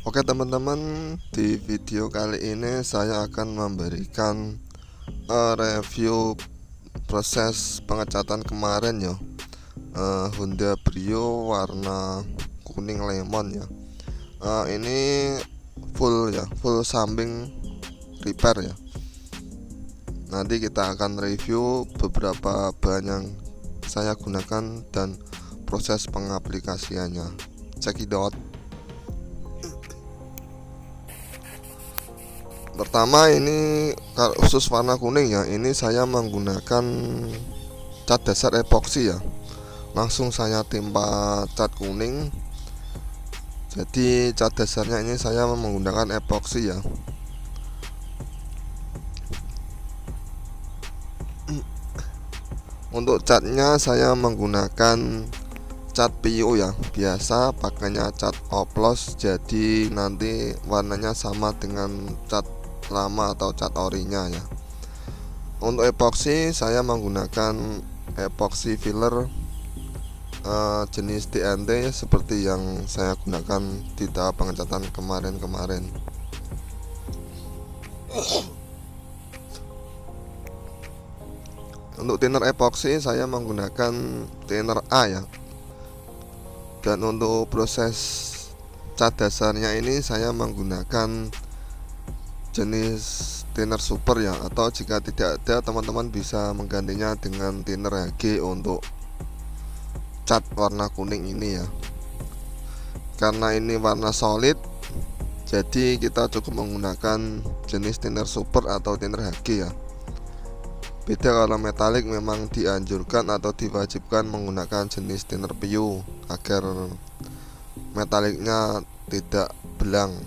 Oke teman-teman, di video kali ini saya akan memberikan review proses pengecatan kemarin ya, Honda Brio warna kuning lemon ya. Ini full ya, full samping repair ya. Nanti kita akan review beberapa bahan yang saya gunakan dan proses pengaplikasiannya. Cekidot. Pertama ini khusus warna kuning ya, ini saya menggunakan cat dasar epoksi ya. Langsung saya timpa cat kuning. Jadi cat dasarnya ini saya menggunakan epoksi ya. Untuk catnya saya menggunakan cat PU ya, biasa pakainya cat oplos, jadi nanti warnanya sama dengan cat lama atau cat orinya ya. Untuk epoksi saya menggunakan epoksi filler jenis DNT seperti yang saya gunakan di tahap pengecatan kemarin-kemarin. Untuk thinner epoksi saya menggunakan thinner A ya. Dan untuk proses cat dasarnya ini saya menggunakan jenis thinner super ya, atau jika tidak ada teman-teman bisa menggantinya dengan thinner HG untuk cat warna kuning ini ya. Karena ini warna solid, jadi kita cukup menggunakan jenis thinner super atau thinner HG ya. Beda kalau metalik, memang dianjurkan atau diwajibkan menggunakan jenis thinner PU agar metaliknya tidak belang.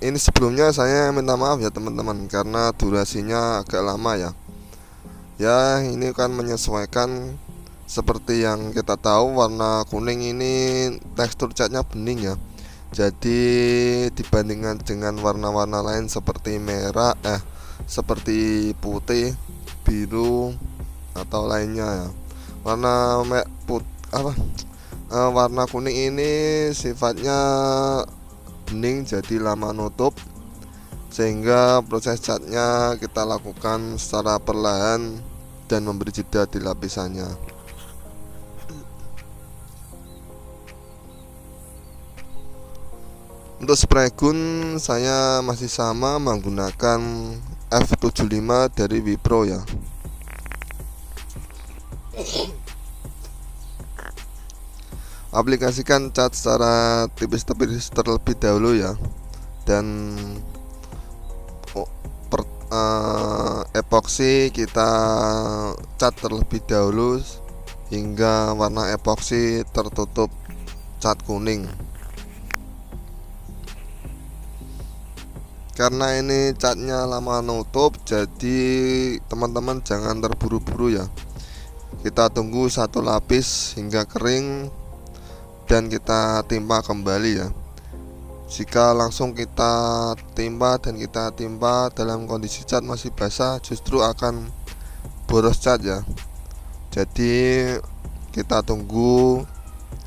Ini sebelumnya saya minta maaf ya teman-teman, karena durasinya agak lama ya. Ya ini kan menyesuaikan, seperti yang kita tahu warna kuning ini tekstur catnya bening ya. Jadi dibandingkan dengan warna-warna lain seperti merah, seperti putih, biru atau lainnya ya. Warna warna kuning ini sifatnya bening, jadi lama nutup, sehingga proses catnya kita lakukan secara perlahan dan memberi jeda di lapisannya. Untuk spray gun saya masih sama menggunakan F75 dari Wipro ya. Aplikasikan cat secara tipis-tipis terlebih dahulu ya, dan epoksi kita cat terlebih dahulu hingga warna epoksi tertutup cat kuning. Karena ini catnya lama nutup, jadi teman-teman jangan terburu-buru ya. Kita tunggu satu lapis hingga kering dan kita timpa kembali ya. Jika langsung kita timpa dan kita timpa dalam kondisi cat masih basah, justru akan boros cat ya. Jadi kita tunggu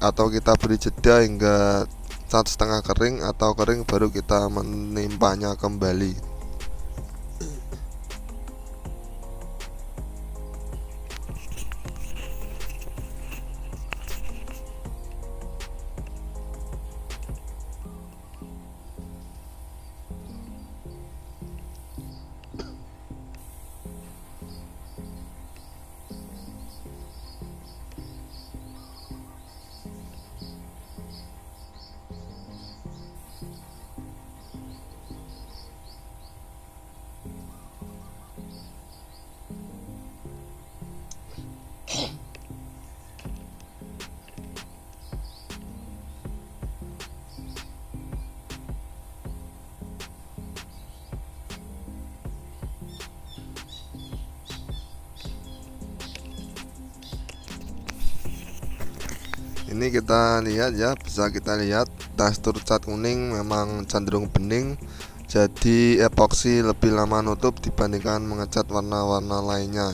atau kita beri jeda hingga cat setengah kering atau kering, baru kita menimpanya kembali. Ini kita lihat ya, bisa kita lihat tekstur cat kuning memang cenderung bening, jadi epoksi lebih lama nutup dibandingkan mengecat warna-warna lainnya.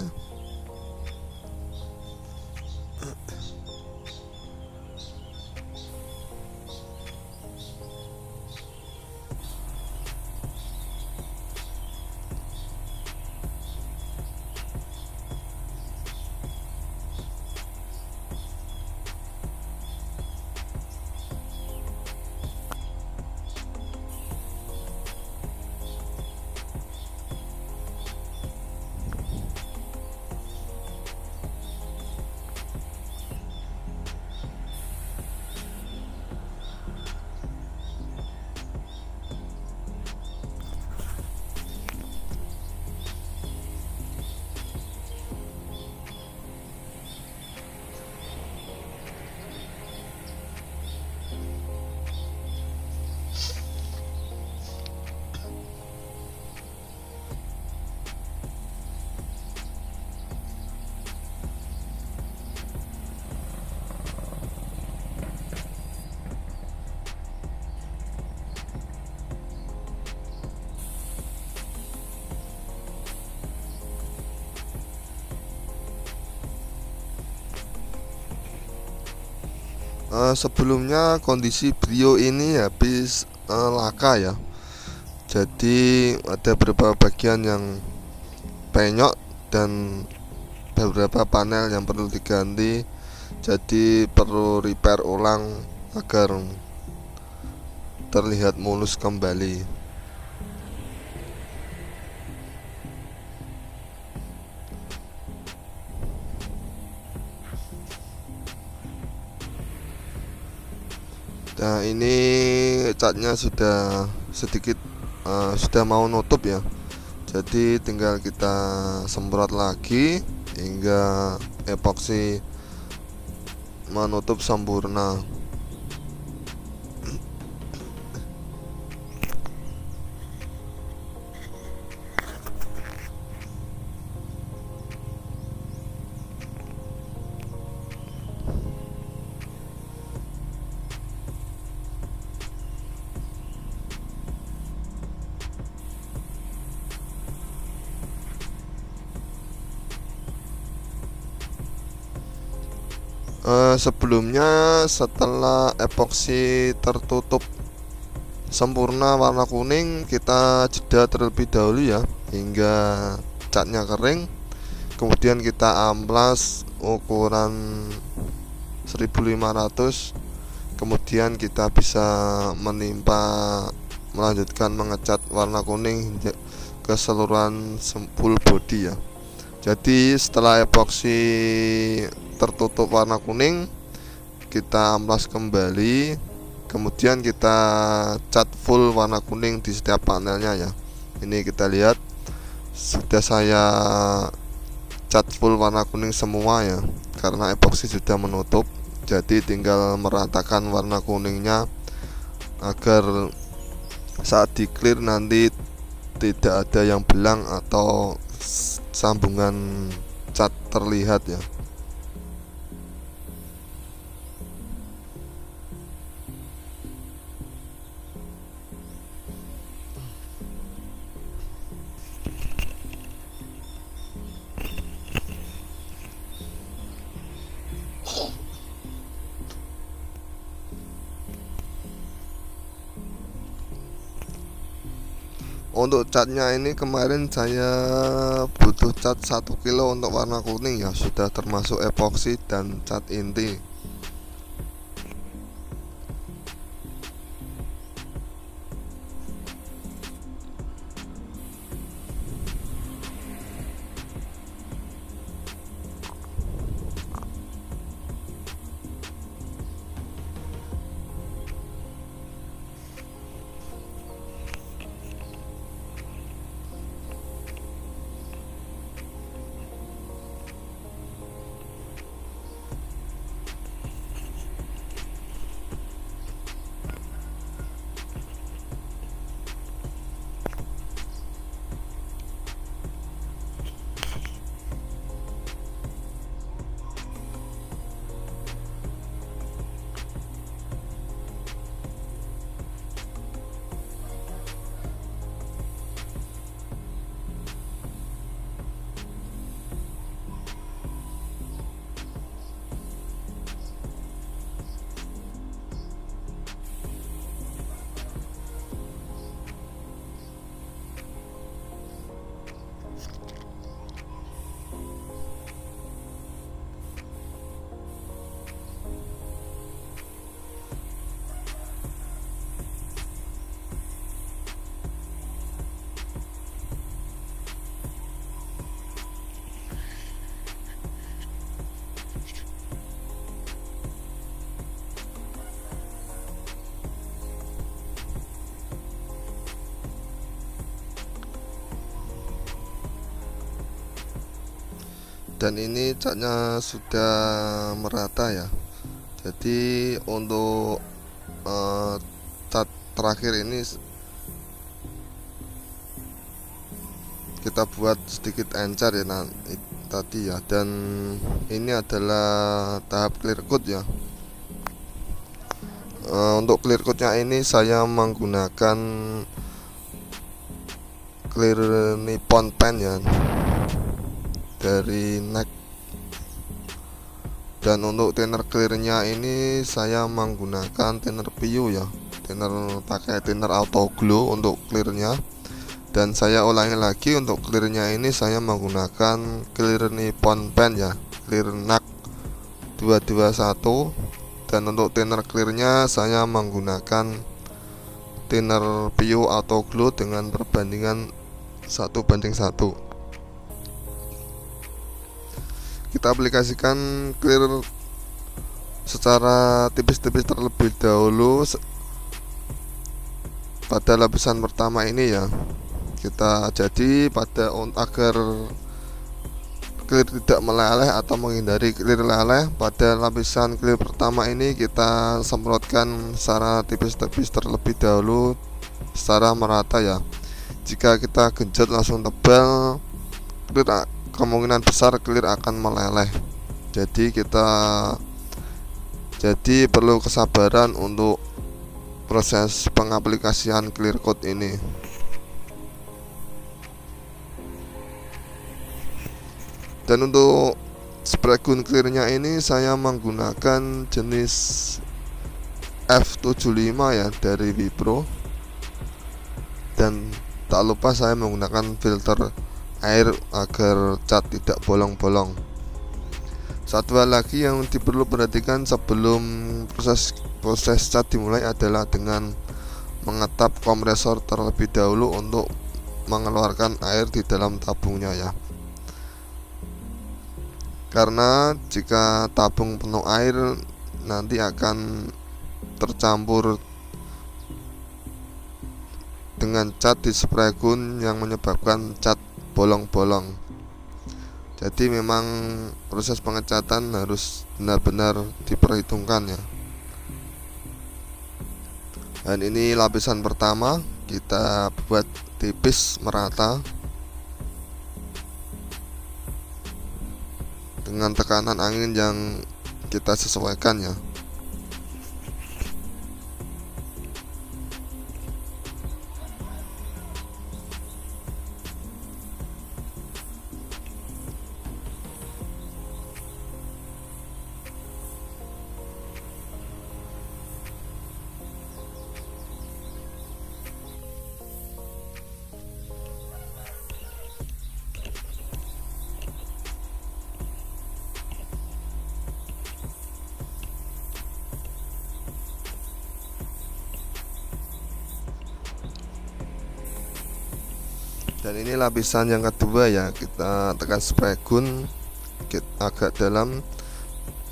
Sebelumnya kondisi Brio ini habis laka ya, jadi ada beberapa bagian yang penyok dan beberapa panel yang perlu diganti, jadi perlu repair ulang agar terlihat mulus kembali. Nah, ini catnya sudah sedikit sudah mau nutup ya, jadi tinggal kita semprot lagi hingga epoksi menutup sempurna. Sebelumnya setelah epoksi tertutup sempurna warna kuning, kita jeda terlebih dahulu ya hingga catnya kering, kemudian kita amplas ukuran 1500, kemudian kita bisa melanjutkan mengecat warna kuning keseluruhan full body ya. Jadi setelah epoksi tertutup warna kuning, kita amplas kembali, kemudian kita cat full warna kuning di setiap panelnya ya. Ini kita lihat sudah saya cat full warna kuning semua ya, karena epoksi sudah menutup. Jadi tinggal meratakan warna kuningnya agar saat di clear nanti tidak ada yang belang atau sambungan cat terlihat ya. Untuk catnya ini kemarin saya butuh cat 1 kilo untuk warna kuning ya, sudah termasuk epoksi dan cat inti. Dan ini catnya sudah merata ya. Jadi untuk cat terakhir ini kita buat sedikit encer ya tadi ya. Dan ini adalah tahap clear coat ya. Untuk clear coatnya ini saya menggunakan clear Nippon pen ya, dari neck Dan untuk thinner clearnya ini saya menggunakan thinner PU ya, pakai thinner auto glow untuk clearnya. Dan saya ulangi lagi, untuk clearnya ini saya menggunakan clear Nippon Pen ya, clear NAK 221. Dan untuk thinner clearnya saya menggunakan thinner PU auto glow dengan perbandingan 1:1. Kita aplikasikan clear secara tipis-tipis terlebih dahulu pada lapisan pertama ini ya. Kita jadi agar clear tidak meleleh atau menghindari clear leleh, pada lapisan clear pertama ini kita semprotkan secara tipis-tipis terlebih dahulu secara merata ya. Jika kita genjot langsung tebal, clear kemungkinan besar clear akan meleleh. Jadi perlu kesabaran untuk proses pengaplikasian clear coat ini. Dan untuk spray gun clearnya ini saya menggunakan jenis F75 ya dari Wipro. Dan tak lupa saya menggunakan filter air agar cat tidak bolong-bolong. Satu hal lagi yang perlu perhatikan sebelum proses cat dimulai adalah dengan mengetap kompresor terlebih dahulu untuk mengeluarkan air di dalam tabungnya ya. Karena jika tabung penuh air nanti akan tercampur dengan cat di spray gun yang menyebabkan cat bolong-bolong. Jadi memang proses pengecatan harus benar-benar diperhitungkan ya. Dan ini lapisan pertama, kita buat tipis merata dengan tekanan angin yang kita sesuaikan ya. Dan ini lapisan yang kedua ya, kita tekan spray gun agak dalam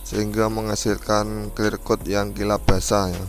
sehingga menghasilkan clear coat yang kilap basah ya.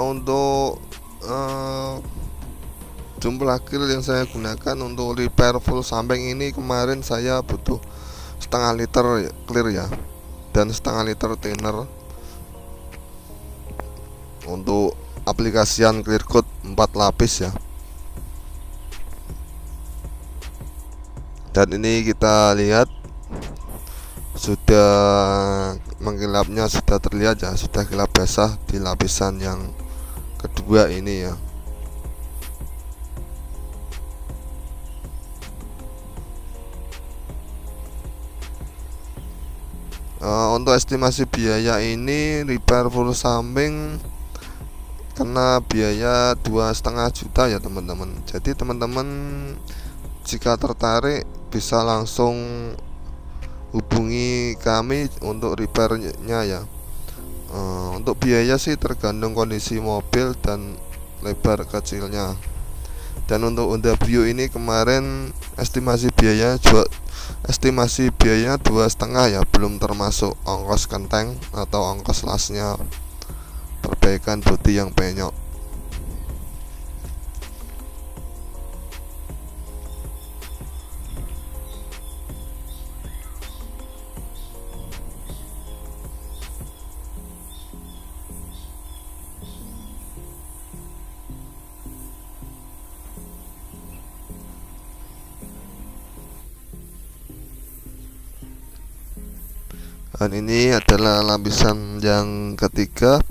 Untuk jumlah clear yang saya gunakan untuk repair full samping ini, kemarin saya butuh setengah liter clear ya, dan setengah liter thinner untuk aplikasian clear coat 4 lapis ya. Dan ini kita lihat sudah mengkilapnya sudah terlihat ya, sudah kilap basah di lapisan yang kedua ini ya. Untuk estimasi biaya ini repair full samping kena biaya 2,5 juta ya teman-teman. Jadi teman-teman jika tertarik bisa langsung hubungi kami untuk repairnya ya. Untuk biaya sih tergantung kondisi mobil dan lebar kecilnya. Dan untuk Honda Brio ini kemarin estimasi biayanya 2,5 ya, belum termasuk ongkos kenteng atau ongkos lasnya perbaikan bodi yang penyok. Dan ini adalah lapisan yang ketiga.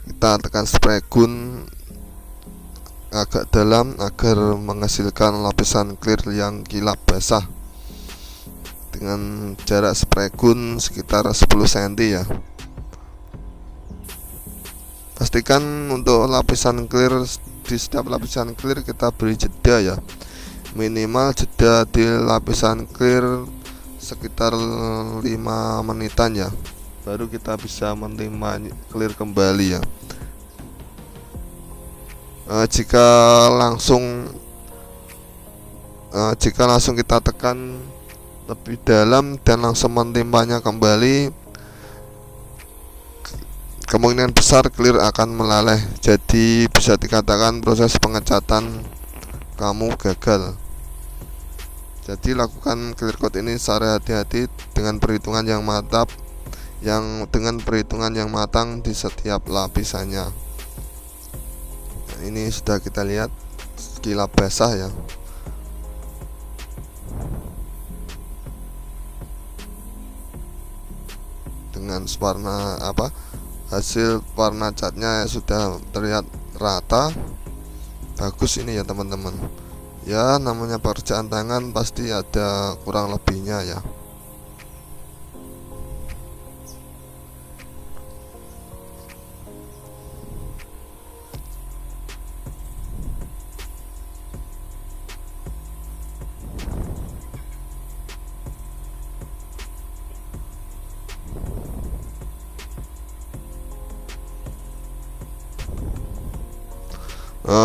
Kita tekan spray gun agak dalam agar menghasilkan lapisan clear yang kilap basah dengan jarak spray gun sekitar 10 cm ya. Pastikan untuk lapisan clear, di setiap lapisan clear kita beri jeda ya, minimal jeda di lapisan clear sekitar 5 menitan ya, baru kita bisa menerima clear kembali ya. Jika langsung kita tekan lebih dalam dan langsung menimpannya kembali, kemungkinan besar clear akan meleleh. Jadi bisa dikatakan proses pengecatan kamu gagal. Jadi lakukan clear coat ini secara hati-hati dengan perhitungan yang matang di setiap lapisannya. Nah, ini sudah kita lihat kilap basah ya. Dengan hasil warna catnya sudah terlihat rata, bagus ini ya teman-teman. Ya namanya pekerjaan tangan pasti ada kurang lebihnya ya.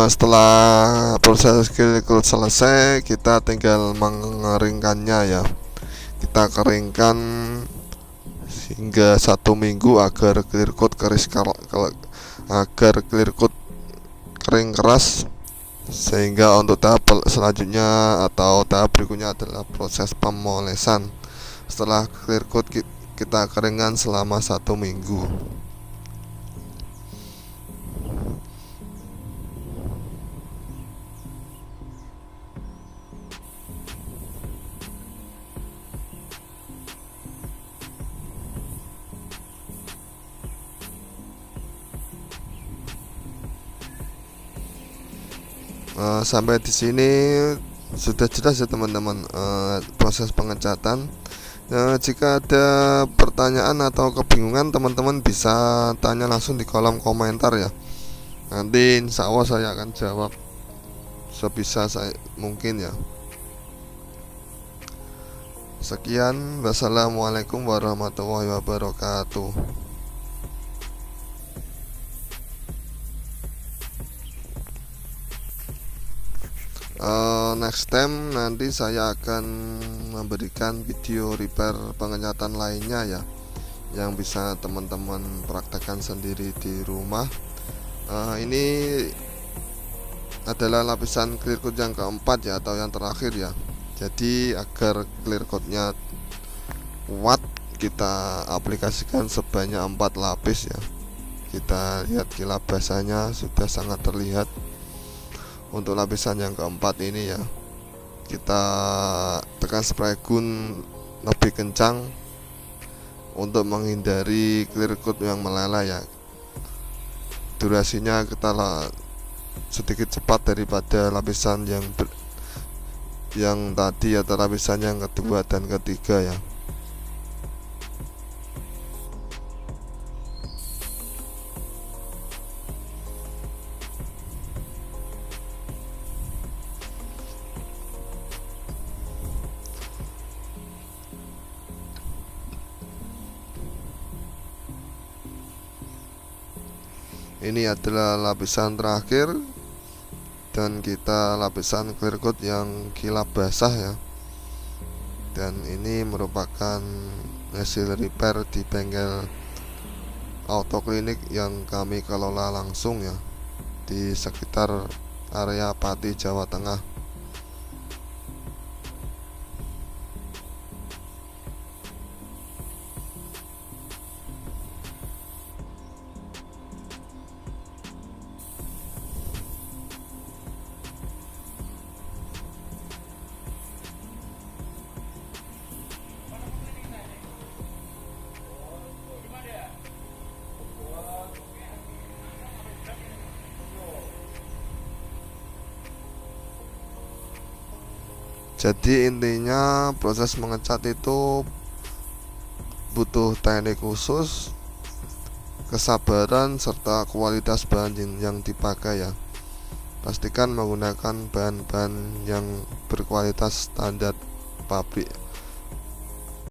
Setelah proses clear coat selesai, kita tinggal mengeringkannya ya. Kita keringkan hingga 1 minggu agar clear coat kering keras, sehingga untuk tahap selanjutnya atau tahap berikutnya adalah proses pemolesan. Setelah clear coat kita keringkan selama 1 minggu. Sampai di sini sudah jelas ya teman-teman, proses pengecatan. Jika ada pertanyaan atau kebingungan, teman-teman bisa tanya langsung di kolom komentar ya. Nanti insya Allah saya akan jawab sebisa saya mungkin ya. Sekian, wassalamualaikum warahmatullahi wabarakatuh. Next time nanti saya akan memberikan video repair pengecatan lainnya ya, yang bisa teman-teman praktekkan sendiri di rumah. Ini adalah lapisan clear coat yang keempat ya, atau yang terakhir ya. Jadi agar clear coatnya kuat, kita aplikasikan sebanyak 4 lapis ya. Kita lihat kilap basahnya sudah sangat terlihat. Untuk lapisan yang keempat ini ya, kita tekan spray gun lebih kencang untuk menghindari clear coat yang meleleh ya. Durasinya kita sedikit cepat daripada lapisan yang tadi atau lapisan yang kedua dan ketiga ya. Ini adalah lapisan terakhir dan kita lapisan clear coat yang kilap basah ya. Dan ini merupakan hasil repair di bengkel auto klinik yang kami kelola langsung ya di sekitar area Pati, Jawa Tengah. Jadi intinya proses mengecat itu butuh teknik khusus, kesabaran, serta kualitas bahan yang dipakai ya. Pastikan menggunakan bahan-bahan yang berkualitas standar pabrik.